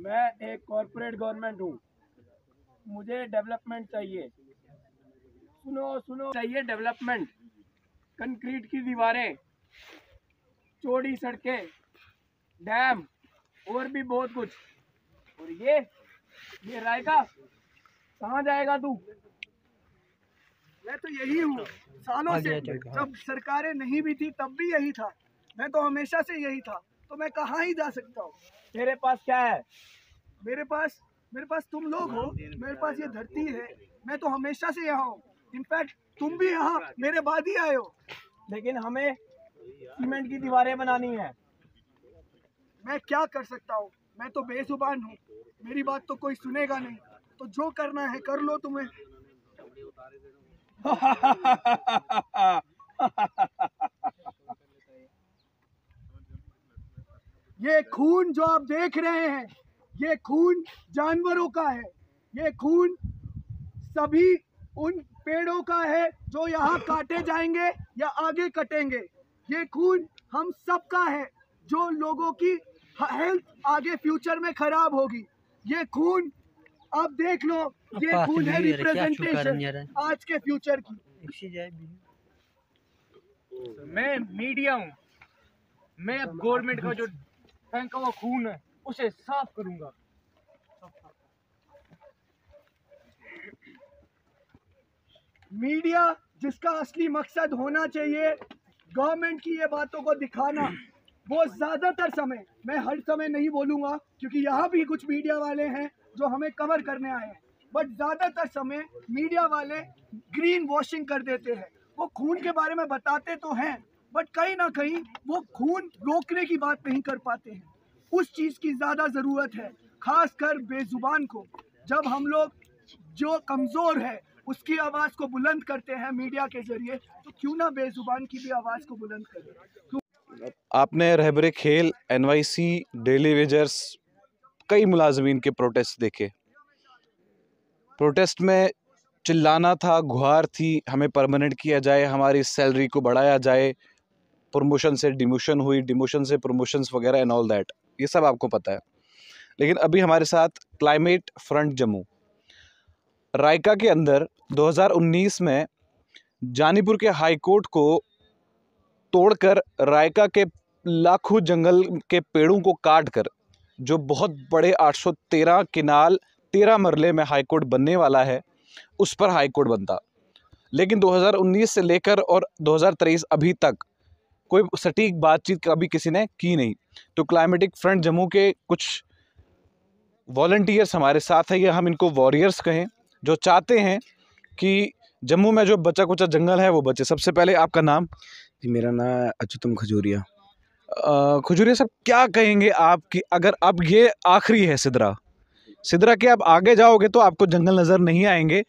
मैं एक corporate government हूँ, मुझे डेवलपमेंट चाहिए। सुनो सुनो, चाहिए डेवलपमेंट। कंक्रीट की दीवारें, चौड़ी सड़कें, डैम और भी बहुत कुछ। और ये रायका, कहाँ जाएगा तू? मैं तो यही हूँ सालों से, जब सरकारें नहीं भी थी तब भी यही था। मैं तो हमेशा से यही था, तो मैं कहाँ ही जा सकता हूँ। तेरे पास क्या है? मेरे पास तुम लोग हो, मेरे पास ये धरती है। मैं तो हमेशा से यहाँ हूँ। इनफैक्ट तुम भी यहाँ मेरे बाद ही आए हो। लेकिन हमें सीमेंट की दीवारें बनानी है। मैं क्या कर सकता हूँ, मैं तो बेजुबान हूँ। मेरी बात तो कोई सुनेगा नहीं, तो जो करना है कर लो तुम्हें। ये खून जो आप देख रहे हैं, ये खून जानवरों का है। ये खून सभी उन पेड़ों का है जो यहाँ काटे जाएंगे या आगे कटेंगे। ये खून हम सबका है, जो लोगों की हेल्थ आगे फ्यूचर में खराब होगी। ये खून आप देख लो, ये खून है रिप्रेजेंटेशन आज के फ्यूचर की। मैं मीडिया हूँ, मैं अब गवर्नमेंट का जो फेंका हुआ खून है उसे साफ करूंगा। मीडिया जिसका असली मकसद होना चाहिए गवर्नमेंट की ये बातों को दिखाना, वो ज्यादातर समय, मैं हर समय नहीं बोलूंगा क्योंकि यहाँ भी कुछ मीडिया वाले हैं जो हमें कवर करने आए हैं, बट ज्यादातर समय मीडिया वाले ग्रीन वॉशिंग कर देते हैं। वो खून के बारे में बताते तो हैं, बट कहीं ना कहीं वो खून रोकने की बात नहीं कर पाते हैं। उस चीज की ज्यादा जरूरत है, खासकर बेजुबान को। जब हम लोग जो कमजोर है उसकी आवाज को बुलंद करते हैं मीडिया के जरिए, तो क्यों ना बेजुबान की भी आवाज को बुलंद करें। आपने रहबरे खेल, NYC, डेली वेजर्स, कई मुलाजमीन के प्रोटेस्ट देखे। प्रोटेस्ट में चिल्लाना था, गुहार थी, हमें परमानेंट किया जाए, हमारी सैलरी को बढ़ाया जाए, प्रमोशन से डिमोशन हुई, डिमोशन से प्रमोशंस वगैरह एंड ऑल दैट, ये सब आपको पता है। लेकिन अभी हमारे साथ क्लाइमेट फ्रंट जम्मू रायका के अंदर 2019 में जानीपुर के हाई कोर्ट को तोड़कर रायका के लाखों जंगल के पेड़ों को काट कर जो बहुत बड़े 813 किनाल 13 मरले में हाई कोर्ट बनने वाला है, उस पर हाई कोर्ट बनता। लेकिन 2019 से लेकर और 2023 अभी तक कोई सटीक बातचीत कभी किसी ने की नहीं। तो क्लाइमेटिक फ्रंट जम्मू के कुछ वॉलंटियर्स हमारे साथ है, या हम इनको वॉरियर्स कहें, जो चाहते हैं कि जम्मू में जो बचा कुचा जंगल है वो बचे। सबसे पहले आपका नाम? मेरा नाम अच्युतम खजूरिया। खजूरिया साहब, क्या कहेंगे आप कि अगर अब ये आखिरी है सिदरा के अब आगे जाओगे तो आपको जंगल नज़र नहीं आएंगे,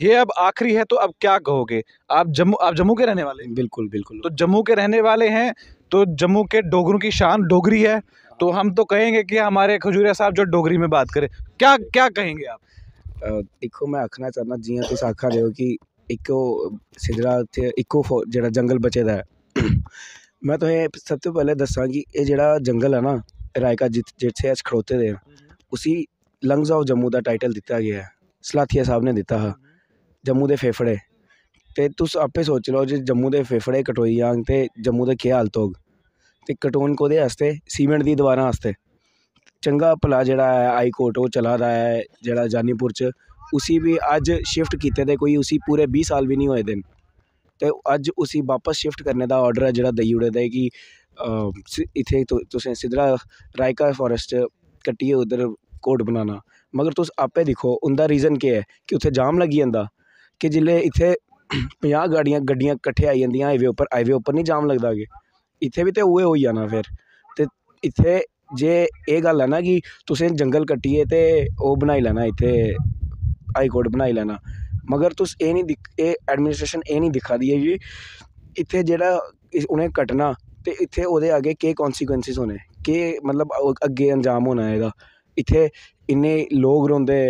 ये अब आखिरी है, तो अब क्या कहोगे? आप जम्मू के रहने वाले हैं? बिल्कुल बिल्कुल। तो जम्मू के रहने वाले हैं, तो जम्मू के डोगरों की शान डोगरी है, तो हम तो कहेंगे कि हमारे खजूरिया साहब जो डोगरी में बात करें। क्या क्या कहेंगे आप? देखो, मैं आखना चाहना, जियां तुस आखा रहे हो कि इको सिदरा ते इको जेड़ा जंगल बचे दा है मैं तुसें सब तो पहले दस्सां कि ये जेड़ा जंगल है ना रायका, जित्थे अस खड़ोते दे, उसी लंग्स ऑफ जम्मू का टाइटल दिता गया है। सलाथिया साहब ने दिता हा, जम्मू के फेफड़े। तो तुस आपे सोच लो, जो जम्मू के फेफड़े कटोई जान तो जम्मू की केह् हालत होग। तो कटोन कोदे आस्ते? सीमेंट दी दीवारां आस्ते। चंगा भला जेड़ा है हाई कोर्ट वो चला रहा है जेड़ा जानीपुर च, उसी भी अज शिफ्ट किते दे कोई उसी पूरे 20 साल भी नहीं होए दे, तो अज उसी वापस शिफ्ट करने का ऑर्डर है जेड़ा देई ओड़े दा कि इत्थे तुसें सिदरा रायका फॉरेस्ट कट्टियै उधर कोर्ट बनाना। मगर तुस आपे दिक्खो उंदा रीज़न केह् है कि उत्थे जाम लगी जंदा, कि जिल्ले इत्थे 50 गड्डियां कट्ठे आई जंदियां हाईवे उपर नहीं जाम लगदा कि इत्थे भी तो उ'ऐ होई जाना फिर। ते इत्थे जे एह् गल्ल है ना कि तुसें जंगल कट्टियै ते ओह् बनाई लैना, इत्थे हाई कोर्ट बनाई लैना, मगर तुस एह् नहीं एह् एडमिनिस्ट्रेशन एह् नहीं दिक्खा दी है कि इत्थे जेह्ड़ा उ'नें कट्टना ते इत्थे ओह्दे अग्गें केह् कॉन्सिक्वेंसिस होने, केह् मतलब अग्गें अंजाम होना एह्दा। इत्थे इन्ने लोग रौंह्दे,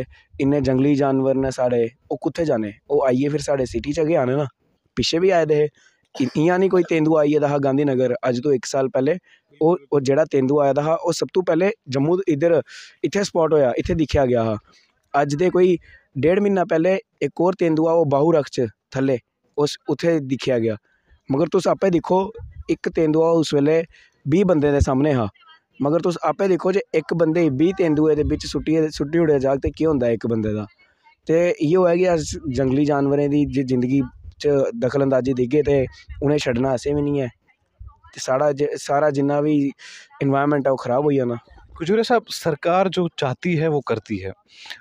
इन्ने जंगली जानवर ने साढ़े, ओह् कुत्थें जाने? ओह् आइयै फिर साढ़े सिटी च गै आने ना, पिच्छे भी आए दे हे, इ'यां नहीं कोई तेंदुआ आई गेदा हा गांधी नगर अज तो 1 साल पैह्ले ओह् जेह्ड़ा तेंदुआ आया दा हा ओह् सब तो पैह्ले जम्मू इद्धर इत्थै स्पॉट होया इत्थै दिक्खेआ गया हा। अज दे कोई 1.5 म्हीना पैह्ले इक होर तेंदुआ ओह् बाहू रक्ख च थल्ले उस उत्थै दिक्खेआ गया। मगर तुस आपें दिक्खो इक तेंदुआ उस वेल्ले 20 बंदे दे सामने हा, मगर तुस आपें दिक्खो जे इक बंदे 20 तेंदुए दे बिच सुट्टी ओड़ेआ जाग ते केह् होंदा इक बंदे दा। ते इ'यो है कि अस जंगली जानवरें दी जिंदगी च दखल अंदाजी दिखगे ते उ'नें छड्डना असें बी नहीं है ते सारा जिन्ना भी इन्वायरमेंट है वो ख़राब हो जाना। कुजूरे साहब, सरकार जो चाहती है वो करती है।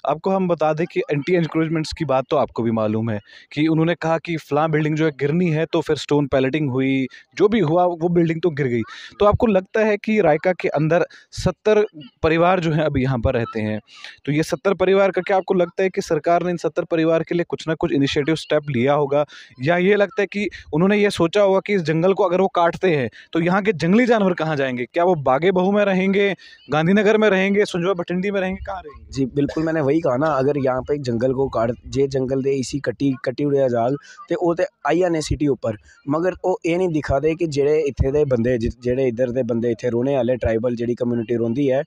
आपको हम बता दें कि एंटी एनक्रोचमेंट्स की बात तो आपको भी मालूम है कि उन्होंने कहा कि फ़लाँ बिल्डिंग जो है गिरनी है, तो फिर स्टोन पैलेटिंग हुई, जो भी हुआ वो बिल्डिंग तो गिर गई। तो आपको लगता है कि रायका के अंदर 70 परिवार जो हैं अभी यहाँ पर रहते हैं, तो ये 70 परिवार का क्या आपको लगता है कि सरकार ने इन 70 परिवार के लिए कुछ ना कुछ इनिशिएटिव स्टेप लिया होगा, या ये लगता है कि उन्होंने ये सोचा होगा कि इस जंगल को अगर वो काटते हैं तो यहाँ के जंगली जानवर कहाँ जाएंगे? क्या वो बागे बहू में रहेंगे, गांधीनगर में रहेंगे, सुंजवा भटिंडी में रहेंगे, कहाँ रहेंगे? जी बिल्कुल, मैंने वही कहा ना, अगर यहाँ पे जंगल को काट जे जंगल दे इसी कट्टी उड़ेआ जाग ते ओह् ते आई जाने सिटी उप्पर। मगर ओह् एह् नहीं दिखा दे कि जेह्ड़े इत्थे दे बंदे जेह्ड़े इद्धर दे बंदे इत्थे रौह्ने आह्ले ट्राइबल जेह्ड़ी कम्युनिटी रौंह्दी है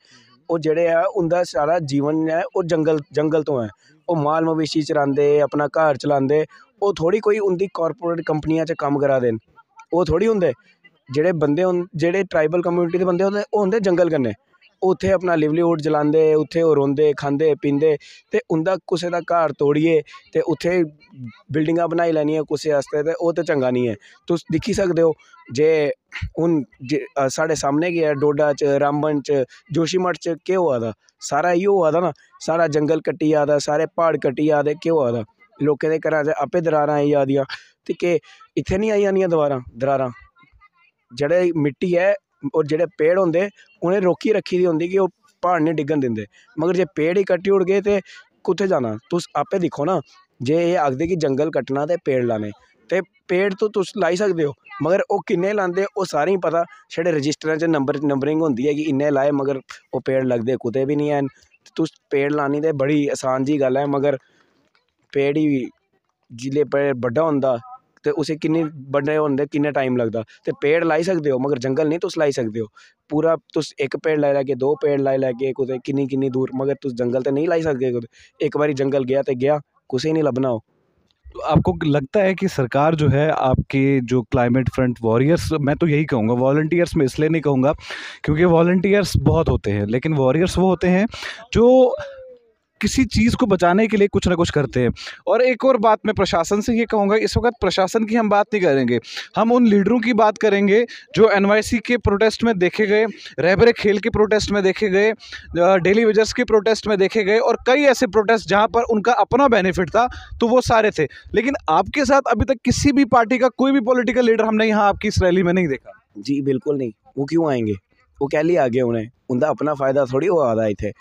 ओह् जेह्ड़े ऐ उंदा सारा जीवन है ओह् जंगल तो है। ओह् माल मवेशी चरांदे अपना घर चलांदे, ओह् थोड़ी कोई उंदी कॉरपोरेट कंपनियां च कम्म करा दे न, ओह् थोड़ी होंदे जेह्ड़े बंदे जेह्ड़े ट्राइबल कम्युनिटी दे बंदे ओह् होंदे जंगल कन्नै, उत्थे अपना लिवलीहुड जलांदे, उत्थे ओह् रौंह्दे खांदे पींदे ते उंदा कुसै दा घर तोड़ियै ते उत्थे बिल्डिंगां बनाई लैनियां कुसै आस्तै ते ओह् ते चंगा नहीं है। तुस दिक्खी सकदे हो जे हून साढ़े सामने गै है डोडा च, रामबन च, जोशीमठ च केह् होआ दा, सारा इ'यो होआ दा ना, सारा जंगल कट्टी जा दा, सारे प्हाड़ कट्टी जा दे, केह् होआ दा, लोकें दे घरां च आपे दरारां आई जा दियां ते केह् इत्थै नहीं आई जानियां दरारां। जेह्ड़े मिट्टी है और जेह्ड़े पेड़ होंदे उ'नें रोकी रक्खी दी होंदी कि ओह् प्हाड़ नहीं डिग्गन दिंदे, मगर जे पेड़ ही कट्टी ओड़गे ते कुत्थै जाना। तुस आपे दिक्खो ना, जे एह् आखदे कि जंगल कट्टना ते पेड़ लाने, ते पेड़ तो तुस लाई सकदे हो मगर ओह् किन्ने लांदे ओह् सारें गी पता, छड़े रजिस्टरां च नंबरिंग होंदी है कि इन्ने लाए मगर ओह् पेड़ लगदे कुतै भी नहीं हैन। तुस पेड़ लानी ते बड़ी आसान जी गल्ल है, मगर पेड़ ही जिसले बड्डा होंदा ते उसी किन्नी बड्डे होंदे किन्ना टाइम लगदा, ते पेड़ लाई सकदे हो मगर जंगल नहीं तुस लाई सकदे हो। पूरा तुस एक पेड़ लाई लैगे, 2 पेड़ लाई लैगे कुतै किन्नी दूर, मगर तुस जंगल ते नहीं लाई सकदे कुतै। एक बारी जंगल गया ते गया, कुसै नहीं लब्भना हो। तो आपको लगता है कि सरकार जो है आपके जो क्लाइमेट फ्रंट वॉरियर्स, मैं तो यही कहूँगा, वॉलंटियर्स में इसलिए नहीं कहूँगा क्योंकि वॉलंटियर्स बहुत होते हैं, लेकिन वॉरियर्स वो होते हैं जो किसी चीज़ को बचाने के लिए कुछ ना कुछ करते हैं। और एक और बात मैं प्रशासन से ये कहूँगा, इस वक्त प्रशासन की हम बात नहीं करेंगे, हम उन लीडरों की बात करेंगे जो NYC के प्रोटेस्ट में देखे गए, रहबरे खेल के प्रोटेस्ट में देखे गए, डेली वेजर्स के प्रोटेस्ट में देखे गए, और कई ऐसे प्रोटेस्ट जहाँ पर उनका अपना बेनिफिट था, तो वो सारे थे। लेकिन आपके साथ अभी तक किसी भी पार्टी का कोई भी पॉलिटिकल लीडर हमने यहाँ आपकी इस रैली में नहीं देखा। जी बिल्कुल नहीं, वो क्यों आएंगे, वो कह लिए आगे उन्हें उनका अपना फ़ायदा थोड़ी हो आ दा इत्थे,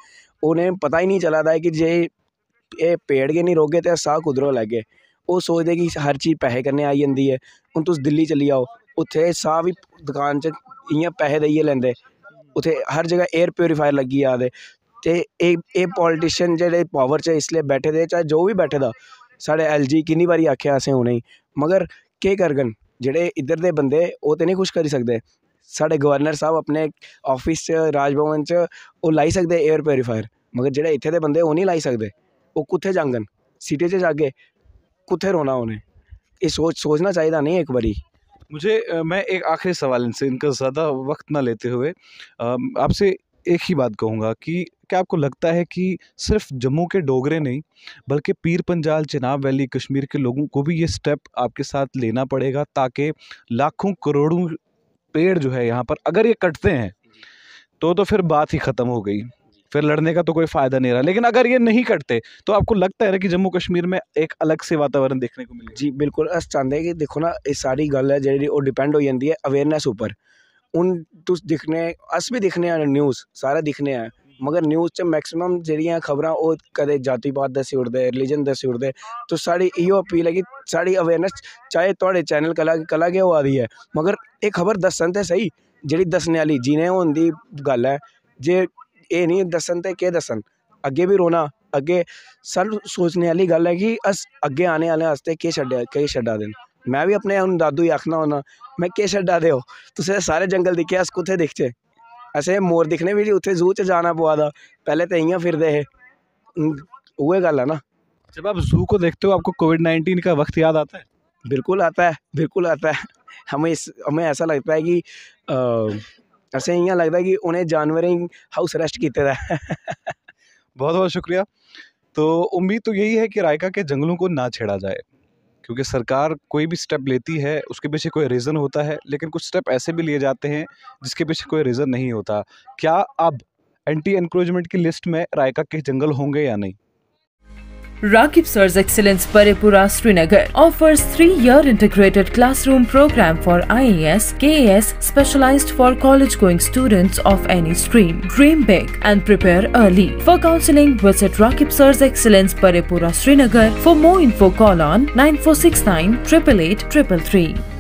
उन्हें पता ही नहीं चला दा है कि जे एह् पेड़ गै नहीं रोगे ते साह् कुद्धरों लैगे। ओह् सोचदे कि हर चीज़ पैहे कन्नै आई जंदी है। हून तुस दिल्ली चली जाओ, उत्थे साह् बी दुकान च इ'यां पैहे देइयै लैंदे, उत्थे हर जगह एयर प्योरीफायर लग्गी जा दे, ते एह् पॉलिटिशियन जेह्ड़े पावर च इसलै बैठे दे, चाहे जो बी बैठे दा, साढ़े LG किन्नी बारी आखेआ असें उ'नेंगी, मगर केह् करङन जेह्ड़े इद्धर दे बंदे, ओह् ते नहीं कुछ करी सकदे। साढ़े गवर्नर साहब अपने ऑफिस च राजभवन च ओह् लाई सकदे एयर प्योरीफायर, मगर जेह्ड़े इत्थे दे बंदे ओह् नहीं लाई सकदे। ओह् कुत्थै जाङन, सिटी च जागे, कुत्थै रौह्ना उ'नें। एह् सोचना चाहिदा नहीं एक बारी। मुझे मैं एक आखिरी सवाल इनसे, इनका ज़्यादा वक्त ना लेते हुए आपसे एक ही बात कहूँगा कि क्या आपको लगता है कि सिर्फ जम्मू के डोगरे नहीं बल्कि पीर पंजाल, चिनाब वैली, कश्मीर के लोगों को भी ये स्टेप आपके साथ लेना पड़ेगा, ताकि लाखों करोड़ों पेड़ जो है यहाँ पर अगर ये कटते हैं तो फिर बात ही ख़त्म हो गई, फिर लड़ने का तो कोई फ़ायदा नहीं रहा। लेकिन अगर ये नहीं कटते तो आपको लगता है ना कि जम्मू कश्मीर में एक अलग से वातावरण देखने को मिलेगा? जी बिल्कुल, अस चाहते हैं कि देखो ना, ये सारी गल है जेह्ड़ी ओह् डिपेंड हो जाती है अवेयरनेस उप्पर। हून तुस दिक्खने, अस भी दिक्खने आं न्यूज़, सारे दिक्खने आं, मगर न्यूज़ च मैक्सिमम जेह्ड़ियां खबरां ओह् कदें जाति पात दस्सी ओड़दे, रिलीजन दस्सी ओड़दे। तो साढ़ी इ'यो अपील है कि साढ़ी अवेयरनेस चाहे थुआढ़े चैनल कला गै होआ दी है, मगर एह् खबर दस्सन ते सही, जेह्ड़ी दस्सने आह्ली जिनें होंदी गल्ल है। जे एह् नहीं दस्सन ते केह् दस्सन, अग्गें बी रौह्ना। अग्गें सानूं सोचने आह्ली गल्ल है कि अस अग्गें आने आह्ले आस्ते केह् छड्डा दे न। मैं भी अपने हुन दादू ही आखना होना मैं केह् छड्डा दे हो तुसें सारे जंगल दिक्खे अस कुत्थै दिखचे असें मोर दिखने भी उत्थे जू च जाना पवा दा पैह्ले ते इ'यां फिरदे हे उ'ऐ गल्ल है ना। जब आप जू को देखते हो आपको कोविड-19 का वक्त याद आता है? बिल्कुल आता है, बिल्कुल आता है। हमें ऐसा लगता है कि असें इ'यां लगदा कि उ'नें जानवरें गी हाउस अरेस्ट कीते दा है। बहुत बहुत शुक्रिया। तो उम्मीद तो यही है कि रायका के जंगलों को ना छेड़ा जाए, क्योंकि सरकार कोई भी स्टेप लेती है उसके पीछे कोई रीज़न होता है, लेकिन कुछ स्टेप ऐसे भी लिए जाते हैं जिसके पीछे कोई रीज़न नहीं होता। क्या अब एंटी एनक्रोचमेंट की लिस्ट में रायका के जंगल होंगे या नहीं? Rakib Sir's Excellence Paripura Srinagar offers 3-year integrated classroom program for IAS, KAS specialized for college-going students of any stream. Dream big and prepare early. For counseling, visit Rakib Sir's Excellence Paripura Srinagar. For more info, call on 9469 888 333.